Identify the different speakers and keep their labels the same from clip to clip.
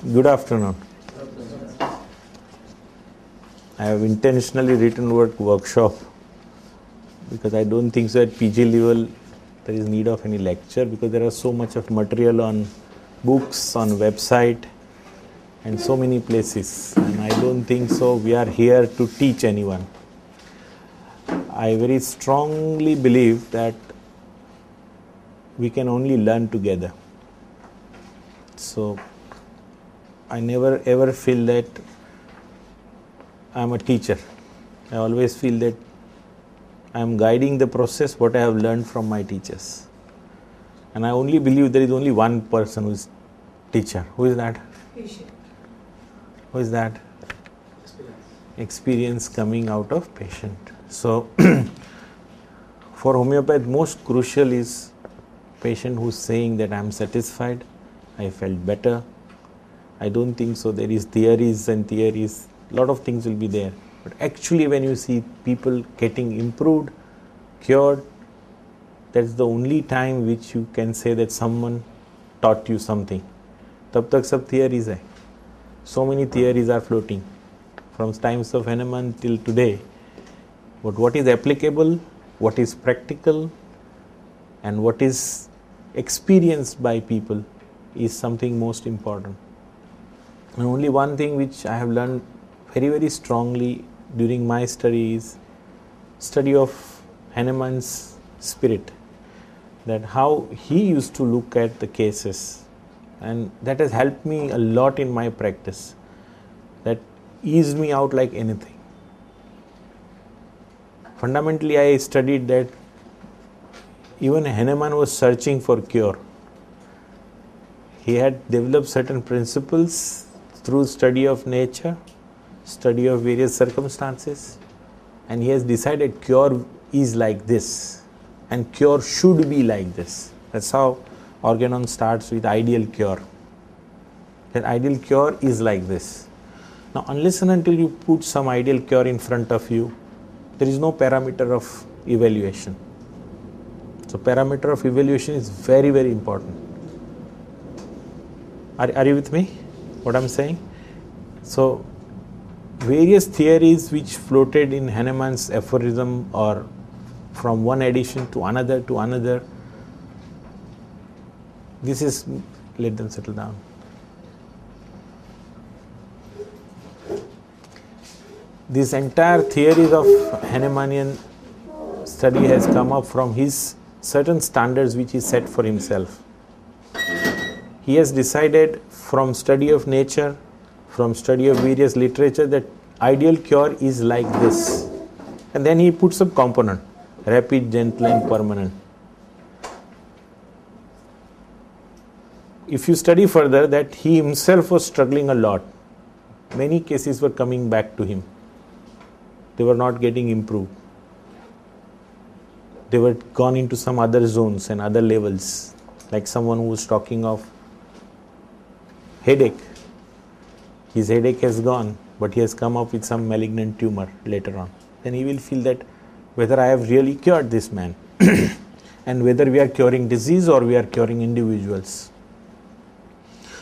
Speaker 1: Good afternoon. I have intentionally written word workshop because I don't think so at PG level there is need of any lecture, because there are so much of material on books, on website and so many places, and I don't think so we are here to teach anyone. I very strongly believe that we can only learn together. So I never ever feel that I am a teacher. I always feel that I am guiding the process what I have learned from my teachers. And I only believe there is only one person who is teacher. Who is that?
Speaker 2: Patient.
Speaker 1: Who is that? Experience coming out of patient. So for homeopath, most crucial is patient who is saying that I am satisfied, I felt better. I don't think so there is theories, a lot of things will be there. But actually when you see people getting improved, cured, that's the only time which you can say that someone taught you something. Tab tak sab theories hai. So many theories are floating from times of Hahnemann till today. But what is applicable, what is practical, and what is experienced by people is something most important. And only one thing which I have learned very, very strongly during my study is study of Hahnemann's spirit, that how he used to look at the cases, and that has helped me a lot in my practice, that eased me out like anything. Fundamentally I studied that even Hahnemann was searching for cure. He had developed certain principles through study of nature, study of various circumstances, and he has decided cure is like this and cure should be like this. That's how Organon starts with ideal cure. That ideal cure is like this. Now unless and until you put some ideal cure in front of you, there is no parameter of evaluation. So parameter of evaluation is very, very important. Are you with me? What I'm saying? So various theories which floated in Hahnemann's aphorism or from one edition to another, this is, let them settle down. This entire theories of Hahnemannian study has come up from his certain standards which he set for himself. He has decided from study of nature, from study of various literature, that ideal cure is like this. And then he puts up component, rapid, gentle and permanent. If you study further, that he himself was struggling a lot. Many cases were coming back to him. They were not getting improved. They were gone into some other zones and other levels, like someone who was talking of headache. His headache has gone, but he has come up with some malignant tumor later on. Then he will feel that whether I have really cured this man and whether we are curing disease or we are curing individuals.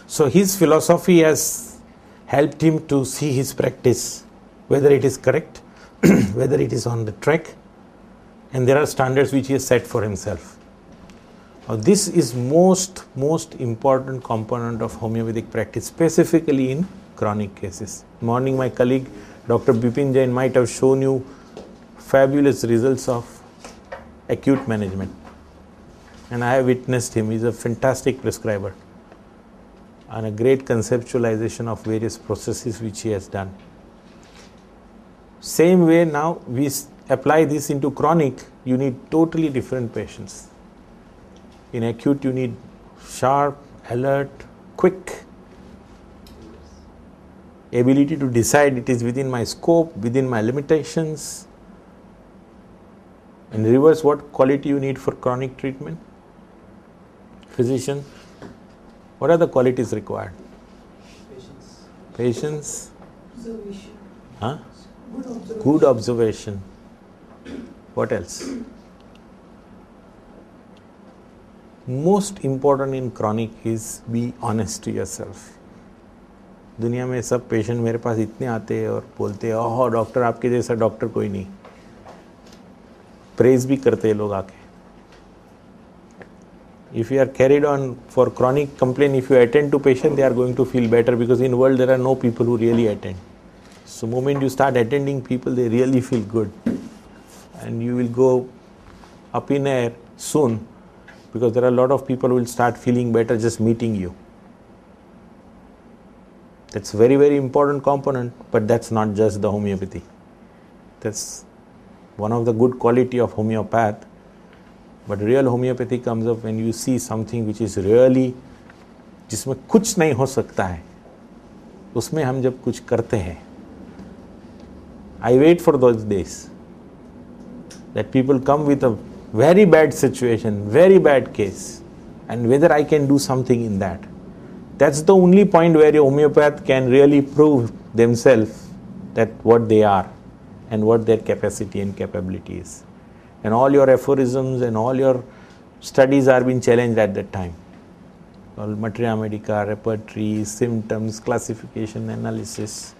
Speaker 1: So his philosophy has helped him to see his practice, whether it is correct, whether it is on the track, and there are standards which he has set for himself. Now this is most important component of homeopathic practice, specifically in chronic cases. Morning my colleague Dr. Bipin Jain might have shown you fabulous results of acute management, and I have witnessed him. He is a fantastic prescriber and a great conceptualization of various processes which he has done. Same way now we apply this into chronic, you need totally different patients. In acute you need sharp, alert, quick, ability to decide it is within my scope, within my limitations. In reverse, what quality you need for chronic treatment? Physician, what are the qualities required? Patience.
Speaker 2: Observation.
Speaker 1: Huh?
Speaker 2: Good observation.
Speaker 1: Good observation. What else? Most important in chronic is be honest to yourself. दुनिया में सब patient मेरे पास इतने आते हैं और बोलते हैं ओह डॉक्टर आपके जैसा डॉक्टर कोई नहीं, प्रेज भी करते हैं लोग आके. If you are carried on for chronic complaint, if you attend to patient, they are going to feel better, because in world there are no people who really attend. So moment you start attending people, they really feel good, and you will go up in air soon, because there are a lot of people who will start feeling better just meeting you. That's very, very important component, but that's not just the homeopathy. That's one of the good quality of homeopath. But real homeopathy comes up when you see something which is really, जिसमें कुछ नहीं हो सकता है, उसमें हम जब कुछ करते हैं. I wait for those days that people come with a very bad situation, very bad case, and whether I can do something in that. That's the only point where a homeopath can really prove themselves that what they are and what their capacity and capability is. And all your aphorisms and all your studies are being challenged at that time. All materia medica, repertory, symptoms, classification, analysis.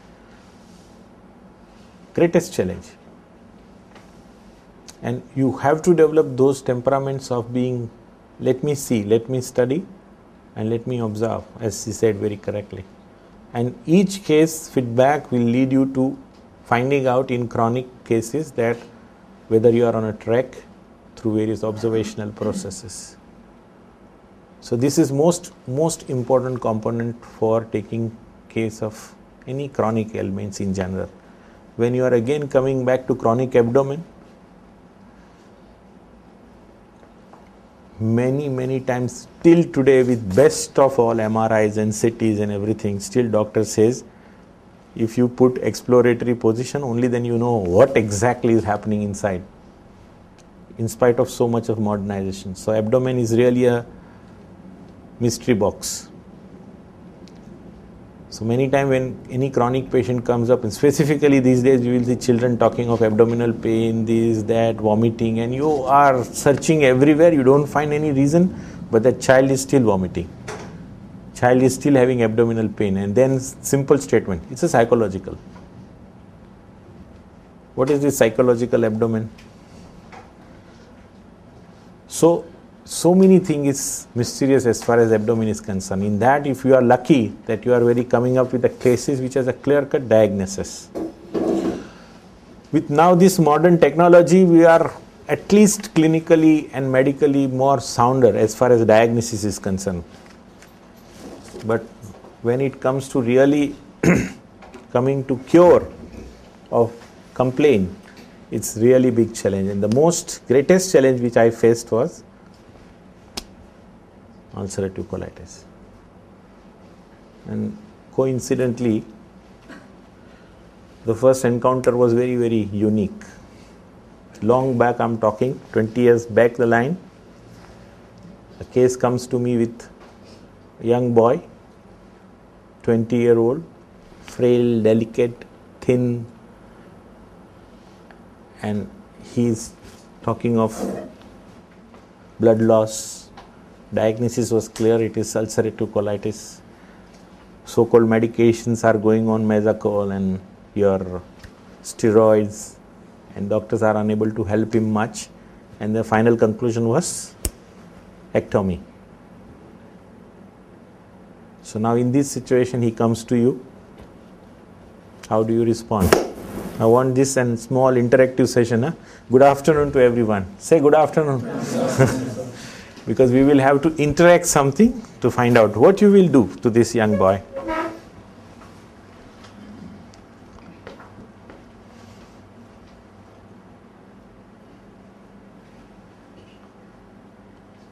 Speaker 1: Greatest challenge. And you have to develop those temperaments of being, let me see, let me study, and let me observe, as he said very correctly. And each case feedback will lead you to finding out in chronic cases that whether you are on a track through various observational processes. So this is most important component for taking case of any chronic ailments in general. When you are again coming back to chronic abdomen, many times till today, with best of all MRIs and CTs and everything, still doctor says if you put exploratory position, only then you know what exactly is happening inside, in spite of so much of modernization. So abdomen is really a mystery box. So many times when any chronic patient comes up, and specifically these days you will see children talking of abdominal pain, this, that, vomiting, and you are searching everywhere, you don't find any reason, but the child is still vomiting. Child is still having abdominal pain, and then simple statement, it's a psychological. What is this psychological abdomen? So many things is mysterious as far as abdomen is concerned. In that, if you are lucky that you are very coming up with the cases which has a clear-cut diagnosis. With now this modern technology, we are at least clinically and medically more sounder as far as diagnosis is concerned. But when it comes to really coming to cure of complaint, it's really big challenge. And the greatest challenge which I faced was ulcerative colitis. And coincidentally, the first encounter was very, very unique. Long back, I'm talking 20 years back the line, a case comes to me with a young boy, 20-year-old, frail, delicate, thin, and he's talking of blood loss. Diagnosis was clear, it is ulcerative colitis. So-called medications are going on, Mezacol and your steroids, and doctors are unable to help him much, and the final conclusion was ectomy. So now in this situation he comes to you. How do you respond? I want this and small interactive session. Huh? Good afternoon to everyone. Say good afternoon. Because we will have to interact something to find out what you will do to this young boy.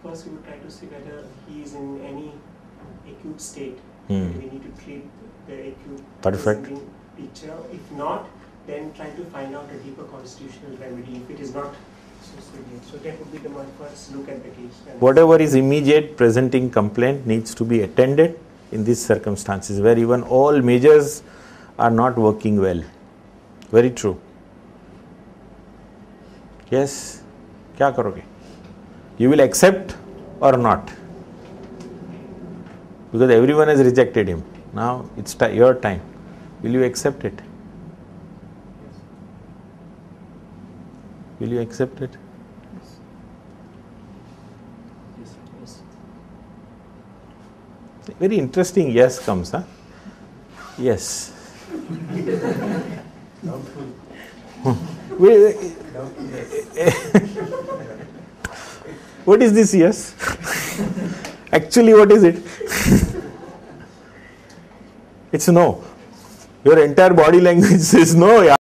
Speaker 3: First, we would try to see whether he is in any acute state.
Speaker 1: Hmm.
Speaker 3: We need to treat the acute
Speaker 1: Perfect.
Speaker 3: picture. If not, then try to find out a deeper constitutional remedy if it is not so severe. So that would be the first look at the case.
Speaker 1: Whatever is immediate presenting complaint needs to be attended in these circumstances where even all measures are not working well. Very true. Yes? क्या करोगे? You will accept or not? Because everyone has rejected him. Now it's your time. Will you accept it? Will you accept it? Very interesting yes comes, huh? Yes. What is this yes? Actually, what is it? It's no. Your entire body language says no. Yeah.